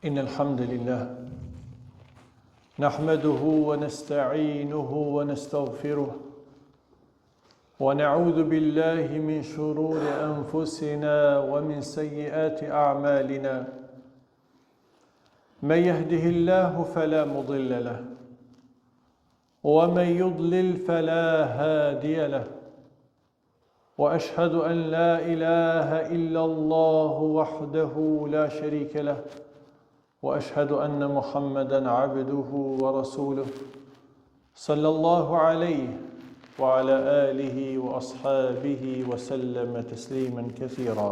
إن الحمد لله نحمده ونستعينه ونستغفره ونعوذ بالله من شرور أنفسنا ومن سيئات أعمالنا من يهده الله فلا مضل له ومن يضلل فلا هادي له وأشهد أن لا إله إلا الله وحده لا شريك له وأشهد أن محمدًا عبده ورسوله صلى الله عليه وعلى آله وأصحابه وسلم تسليما كثيرا.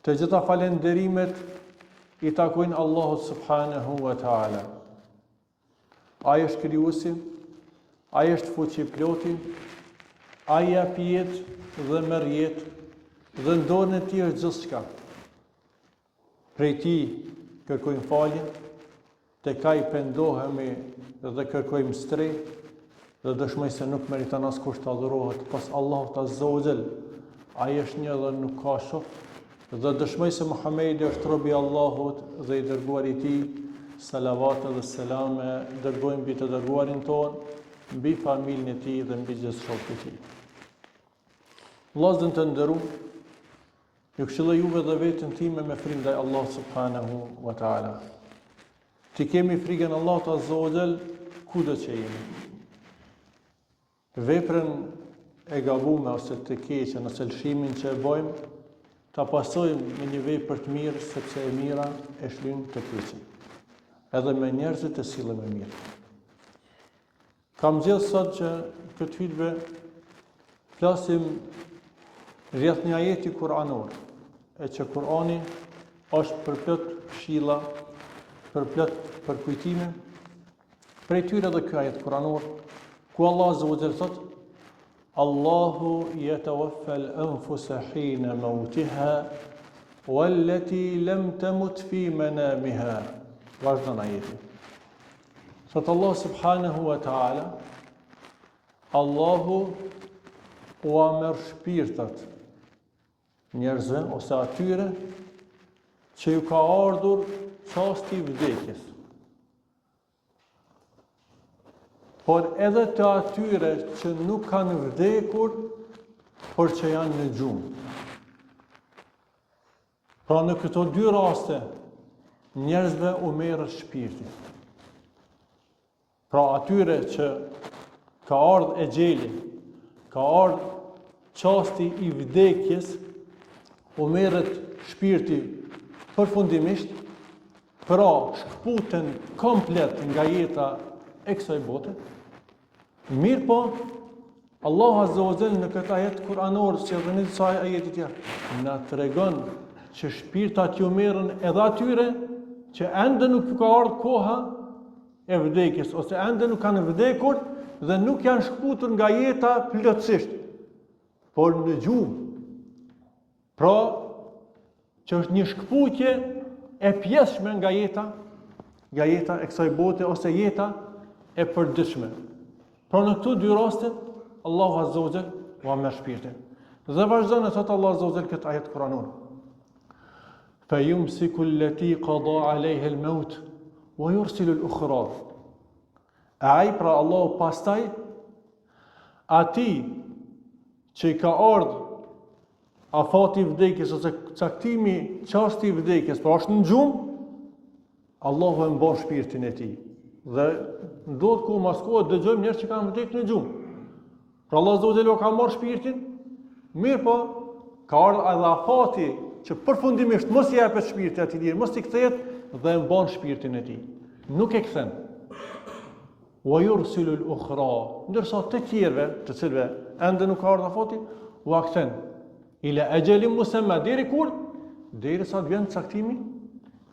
Të gjitha falenderimet I takojnë Allahut subhanahu wa ta'ala. Ai është krijuesi, ai është fuqiploti, ai jep jetë dhe merr jetë dhe në dorën e tij është gjithçka. Prej ti kërkojmë falje, tek ai pendohemi dhe kërkojmë streh dhe dëshmoj se nuk meriton askush të adhurohet pas Allahut azza wa jall. Ai është një dhe nuk ka shok. Dhe dëshmoj se Muhamedi është robi I Allahut dhe I dërguari I Tij. Salavate dhe selame dërgojmë mbi të dërguarin ton, mbi familjen e tij dhe mbi gjithë shokët e tij. Vllazën të nderuar, ju këshilloj juve dhe veten time me frikë ndaj Allahut subhanahu wa taala. Ti kemi frikën Allahut azza wa jall kudo që jemi. Veprën e gabuar ose të keqe ose lëshimin që e bëjmë, ta pasojmë me një vepër të mirë, sepse e mira e shlyn të keqen. Edhe me njerëzit e sillen me mirë. Kam gjithë sot që këtë filve flasim rreth një ajeti kuranor, e që Kurani është përplot këshilla, përplot përkujtime, prej tyre edhe ky ajet kuranor, ku Allah azza wa jalla thot: Allahu yatawaffa al-anfusa hina mautiha wallati lam tamut fi manamiha. Vazhdon ajeti. Thot Allah subhanahu wa ta'ala, Allahu ua merr shpirtat njerëzve ose atyre që ju ka ardhur çasti I vdekjes. Por edhe të atyre që nuk kanë vdekur, por që janë në gjumë. Pra në këto dy raste, njerëzve u merr shpirti. Pra atyre që ka ardhur exheli, ka ardhur çasti I vdekjes, u merret shpirti përfundimisht, pra shkputen komplet nga jeta e kësaj bote. Mirë po, Allah azza wa jalla në këtë ajet kuranor, si edhe në disa ajete tjera, na tregon që shpirtat ju merren edhe atyre që ende nuk ka ardhur koha e vdekjes, ose ende nuk kanë vdekur dhe nuk janë shkputur nga jeta plotësisht, por në gjumë. Pra, që është një shkputje e pjesshme nga jeta e kësaj bote ose jeta e përditshme. Pra në këto dy raste, Allahu azza wa jalla ua merr shpirtin. Dhe vazhdon thot Allah azza wa jalla këtë ajet kuranor. فَيُمْسِكُ الَّتِي قَضَى عَلَيْهَا الْمَوْتِ وَيُرْسِلُ الْأُخْرَى. Ai pra Allahu pastaj atij që I ka ardhur afati I vdekjes ose caktimi çasti I vdekjes, pra është në gjumë, Allahu e mban shpirtin e tij. Dhe ndodh ku mas kohë dëgjojmë njerëz që kanë vdekur në gjumë. Pra Allah azza wa jalla ka marrë shpirtin, mirë po ka ardhur edhe afati që përfundimisht mos I japet shpirti atij lirë, mos I kthehet dhe e mban shpirtin e tij. Nuk e kthen. Wa yursilu al-ukhra. Ndërsa të tjerëve, të cilëve ende nuk ka ardhur afati, u kthen ila ajalin musamma, deri kur? Derisa të vjen caktimi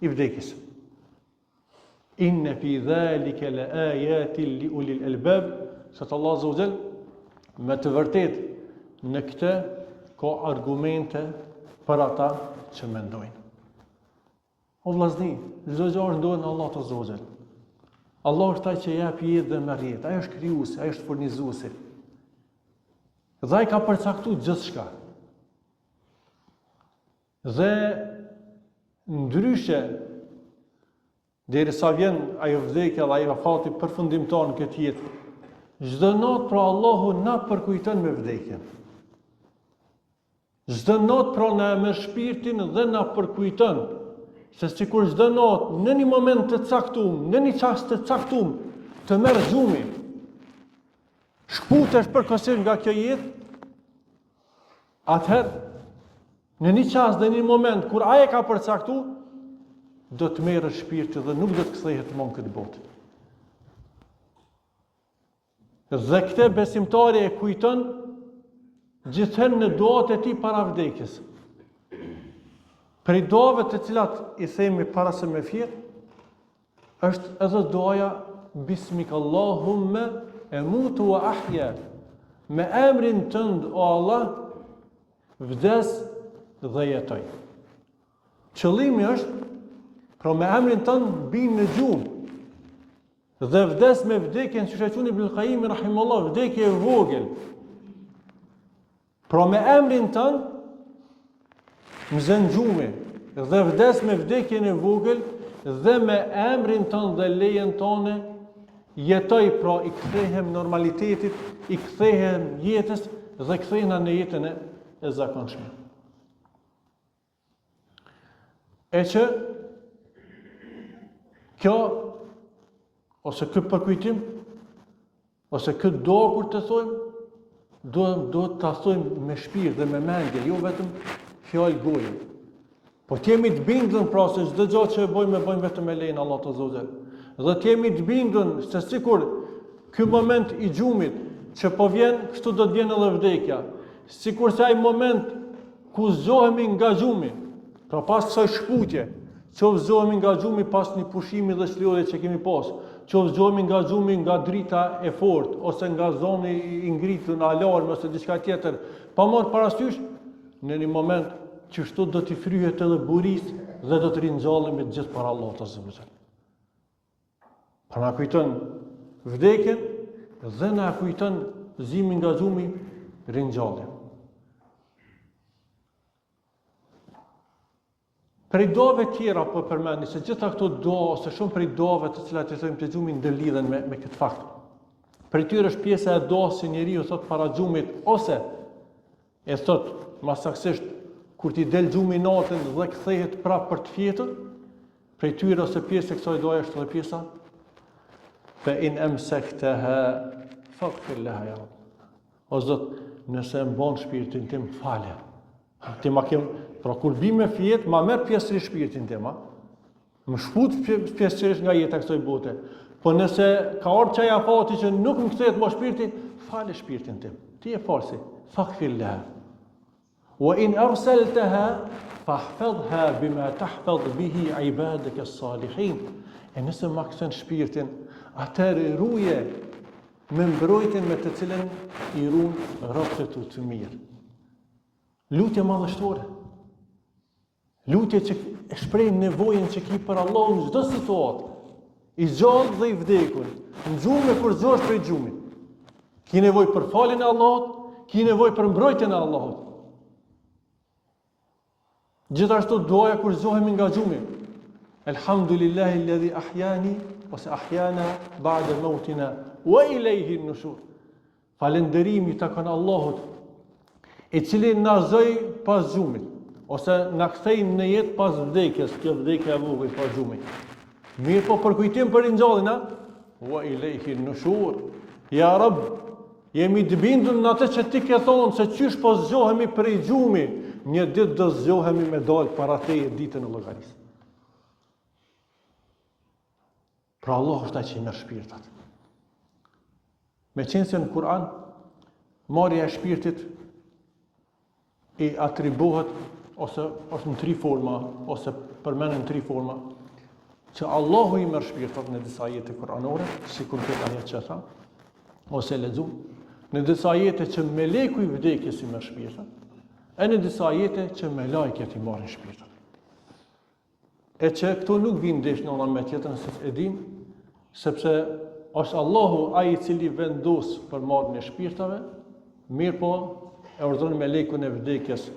I vdekjes. Inna fi dhalika la ayatin li ulil albab. Sot Allah azza wa jall, me të vërtet në këtë ka argumente për ata që mendojnë. O vllazni, çdo gjë është ndodhen Allahut azza wa jall. Allah është ai që jep jetë dhe merr jetë. Ai është krijuesi, ai është furnizuesi. Dhe ai ka përcaktuar gjithçka. Dhe ndryshe derisa vjen ajo vdekja dhe ajo fati përfundimtar në këtë jetë. Çdo natë pra Allahu na përkujton me vdekjen. Çdo natë pra na me shpirtin dhe na përkujton se sikur çdo natë në një moment të caktuar, në një çast të caktuar, të merr xhumi, shkputesh përkohësisht nga kjo jetë, atëherë në një çast dhe një moment kur ai e ka përcaktuar, do të merrë shpirti dhe nuk do të kthehet më në këtë botë. Dhe këtë besimtari e kujton gjithëherë në duat e tij para vdekjes. Prej duave të cilat i themi para se me fjet, është edhe duaja Bismik Allahumma emutu wa ahya. Me emrin tënd o Allah, vdes dhe jetoj. Qëllimi është, pra me emrin tënd binë në gjumë, dhe vdes me vdekjen, që shaqun Ibn Qayyim rahimahullah, vdekje e vogël. Pra me emrin tënd, më zën gjumë, dhe vdes me vdekjen e vogël, dhe me emrin tënd dhe lejen tonë, jetoj, pra i kthehem normalitetit, i kthehem jetës, dhe kthehena në jetën e zakonshme. E që kjo, ose këtë përkujtim, ose këtë do kur të thojmë, do të thojmë me shpirt dhe me mendje, jo vetëm fjalë goje. Po t'jemi të bindën pra se çdo gjë që e bëjmë vetëm me lejen Allah të Zotit. Dhe t'jemi të bindën se sikur ky moment i gjumit që po vjen, kështu do të vjen edhe vdekja. Sikur se ai moment ku zgjohemi nga gjumi, pra pas kësaj shkputje, qoftë zgjohemi nga gjumi pas një pushimi dhe çlidhje që kemi pas, qoftë zgjohemi nga gjumi nga drita e fortë ose nga zoni i ngritur në alarm ose diçka tjetër, pa marrë parasysh në një moment që shtu do t'i fryhet edhe buris dhe do të rinjallemi të gjithë para Allahut azza wa jall. Pra na kujton vdekjen dhe na kujton zimin nga gjumi, ringjalljen. Prej dove tjera po përmendni se gjitha këto do ose shumë prej dove të cilat i thojmë të xhumit ndërlidhen me këtë fakt. Prej tyre është pjesa e do se njeriu thot para xhumit ose e thot masaksisht kur ti del xhumi natën dhe kthehet prapë për të fjetën, prej tyre ose pjesë e kësaj doje është edhe pjesa fa in amsaktaha faghfir laha ya Rabb. O Zot, nëse mbon shpirtin tim, falë. Ti ma kem, pra kur bi me fjet, ma merr pjesërisht shpirtin tim, më shfut pjesërisht nga jeta kësaj bote. Po nëse ka ardhur çaja afati që nuk më kthehet më shpirti, falë shpirtin tim. Ti e falsi, faghfir laha. Wa in arsaltaha fahfadhha bima tahfadh bihi ibadaka as-salihin. E nëse ma kthen shpirtin, atëherë ruje me mbrojtjen me të cilën i ruan robët e tu të mirë. Lutje madhështore. Lutje që e shpreh nevojën që ki për Allahun në çdo situatë. I gjallë dhe i vdekur, në gjumë kur zgjohesh prej gjumit. Ki nevojë për faljen e Allahut, ki nevojë për mbrojtjen e Allahut. Gjithashtu duaja kur zgjohemi nga gjumi. Elhamdulillahi alladhi ahyani ose ahyana ba'da mautina wa ilayhi an-nushur. Falënderimi takon Allahut, i cili na zoi pas gjumit, ose na kthej në jetë pas vdekjes, kjo vdekja e vogël pas gjumit. Mirë po për kujtim për ringjalljen, wa ilayhi an-nushur. Ja Rabb, jemi të bindur në atë që ti ke thonë se qysh po zgjohemi prej gjumi, një ditë do zgjohemi me dalë para teje ditën e llogarisë. Pra Allah është ai që i merr shpirtat. Me qenë se në Kur'an, marrja e shpirtit i atribuohet ose është në tri forma, ose përmenden në tri forma, që Allahu i merr shpirtat në disa ajete kuranore, sikur këtë ajet që tha, ose lexu, në disa ajete që meleku i vdekjes i merr shpirtat, e në disa ajete që melekët i marrin shpirtat. E që këto nuk vinë ndesh në me tjetër se e dim, sepse është Allahu ai i cili vendos për marrjen e shpirtave, mirë po e urdhëron melekun e vdekjes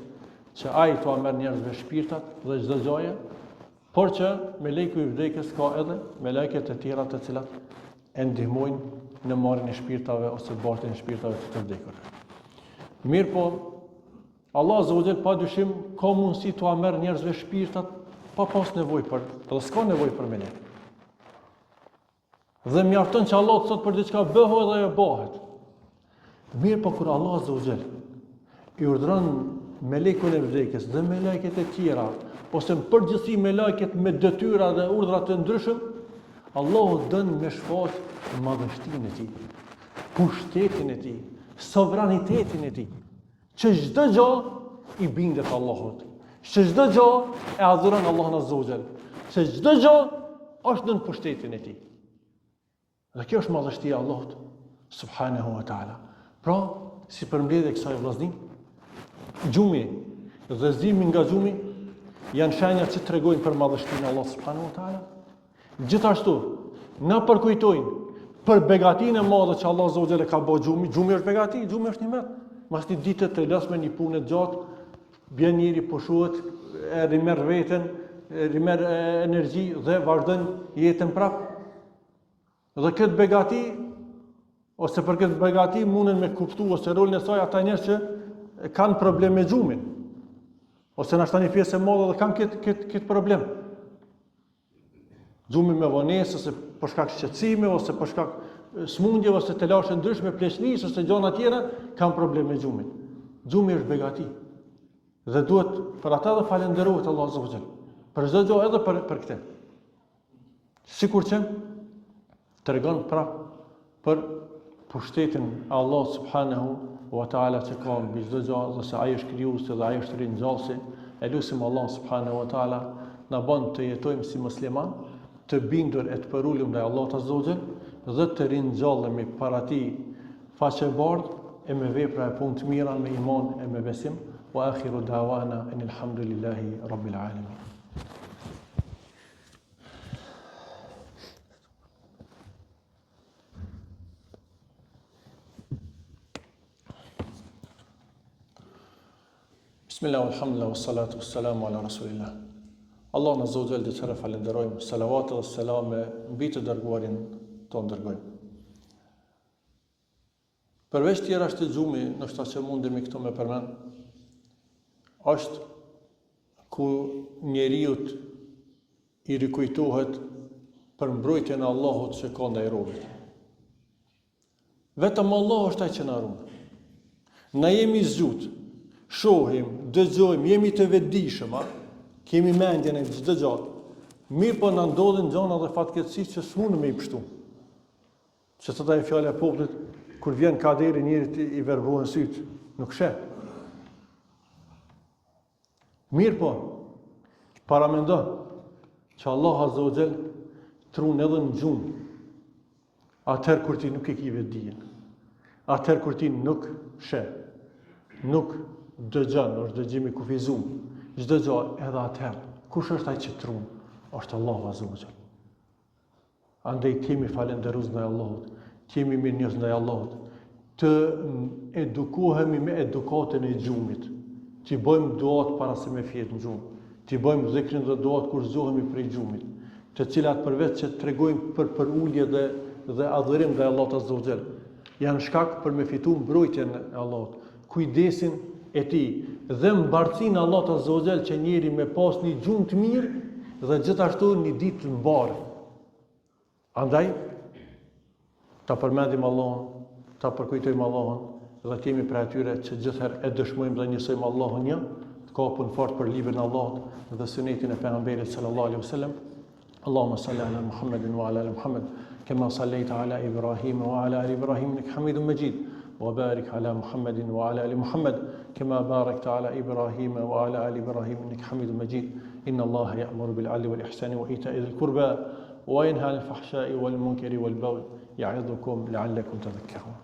që ai t'ua merr njerëzve shpirtat dhe çdo gjë, por që meleku i vdekjes ka edhe meleket e tjera të cilat e ndihmojnë në marrjen e shpirtave ose bartjen e shpirtave të vdekurve. Mirë po, Allah Azza wa Jall pa dyshim ka mundësi t'u merr njerëzve shpirtat pa pas nevojë për, edhe s'ka nevojë për melek. Dhe mjafton që Allah të thot për diçka bëho dhe ajo bëhet. Mirë po kur Allah Azza wa Jall i urdhëron melekun e vdekjes dhe meleket e tjera, ose në përgjithësi meleket me detyra dhe urdhra të ndryshëm, Allahu dën me shfaq madhështinë e tij, pushtetin e tij, sovranitetin e tij, që çdo gjë i bindet Allahut, që çdo gjë e adhuron Allahun Azza wa Jall, që çdo gjë është nën pushtetin e tij. Dhe kjo është madhështia e Allahut subhanahu wa taala. Pra, si përmbledhje e kësaj vllazni, gjumi dhe zimi nga gjumi janë shenja që tregojnë për madhështinë e Allahut subhanahu wa taala. Gjithashtu, na përkujtojnë për begatinë e madhe që Allah Azza wa Jall ka bërë gjumi. Gjumi është begati, gjumi është nimet. Mas një ditë të lëshme, një punë të gjatë, bjen njëri pushuhet, e rimerr veten, rimerr energji dhe vazhdon jetën prapë. Dhe këtë begati, ose për këtë begati munden me kuptu ose rolin e saj ata njerëz që kanë problem me gjumin. Ose nashta një pjesë e madhe dhe kanë këtë problem. Gjumi me vonesë, ose për shkak shqetësime, ose për shkak smundjeve, ose të lashë ndryshme, pleqnisë, ose gjëra tjera, kanë problem me gjumin. Gjumi është begati. Dhe duhet për ata dhe falenderohet Allah Azza wa Jall. Për çdo gjë edhe për këtë. Sikur që tregon prapë për pushtetin e Allah subhanahu wa taala që ka mbi çdo gjë, dhe se ai është krijuesi dhe ai është ringjallësi. E lutim Allah subhanahu wa taala na bën të jetojmë si musliman, të bindur e të përulur ndaj Allahut Azza wa Jall dhe të ringjallemi para tij faqebardh e me vepra e punë të mira, me iman e me besim. Wa akhiru da'wana alhamdulillahi rabbil alamin. Bismillah, alhamdulillah, wassalatu wassalamu ala rasulillah. Allah në Azza wa Jall dhe qëra falenderojmë, salavat dhe selame mbi të dërguarin të ndërgojmë. Përveç tjera është të gjumi, nështë që mundemi këto me përmen, është ku njeriut i rikujtohet për mbrojtjen e Allahut që ka ndaj robit. Vetëm Allah është ai që na ruan. Na jemi zgjut, shohim, dëgjojmë, jemi të vetëdijshëm, kemi mendjen e çdo gjë. Mirë po na ndodhin gjëra dhe fatkeqësi që s'mundem me i pështu. Që thotë ai fjala e popullit, kur vjen kaderi njerit i verbohen syt, nuk sheh. Mirë po, paramendon që Allah Azza wa Jall trun edhe në gjumë, atëherë kur ti nuk e ki vetëdijen, atëherë kur ti nuk sheh, nuk dëgjon, është dëgjimi kufizum, çdo gjë edhe atëherë. Kush është ai që trun? Është Allahu Azza wa Jall. Andaj kemi falenderuz ndaj Allahut, kemi mirënjohës ndaj Allahut, të edukohemi me edukatën e gjumit, që bëjmë duat para se me fjetë në gjumë, që bëjmë dhikrin dhe duat kur zgjohemi prej gjumit, të cilat përveç që tregojmë për ulje dhe adhurim ndaj Allahut Azza wa Jall, janë shkak për me fitu mbrojtjen e Allahut, kujdesin e tij dhe mbartësinë e Allahut Azza wa Jall që njeri me pas një gjumë të mirë dhe gjithashtu një ditë të mbarë. Andaj, ta përmendim Allahun, ta përkujtojmë Allahun dhe të jemi prej atyre që gjithherë e dëshmojmë dhe njësojmë Allahun një, të kapun fort për librin e Allahut dhe sunetin e pejgamberit sallallahu alaihi wasallam. Allahumma salli ala Muhammedin wa ala ali Muhammed, kama sallaita ala Ibrahim wa ala ali Ibrahim innaka Hamidum Majid. وبارك على محمد وعلى آل محمد كما باركت على إبراهيم وعلى آل إبراهيم إنك حميد مجيد إن الله يأمر بالعدل والإحسان وإيتاء ذي القربى وينهى عن الفحشاء والمنكر والبغي يعظكم لعلكم تذكرون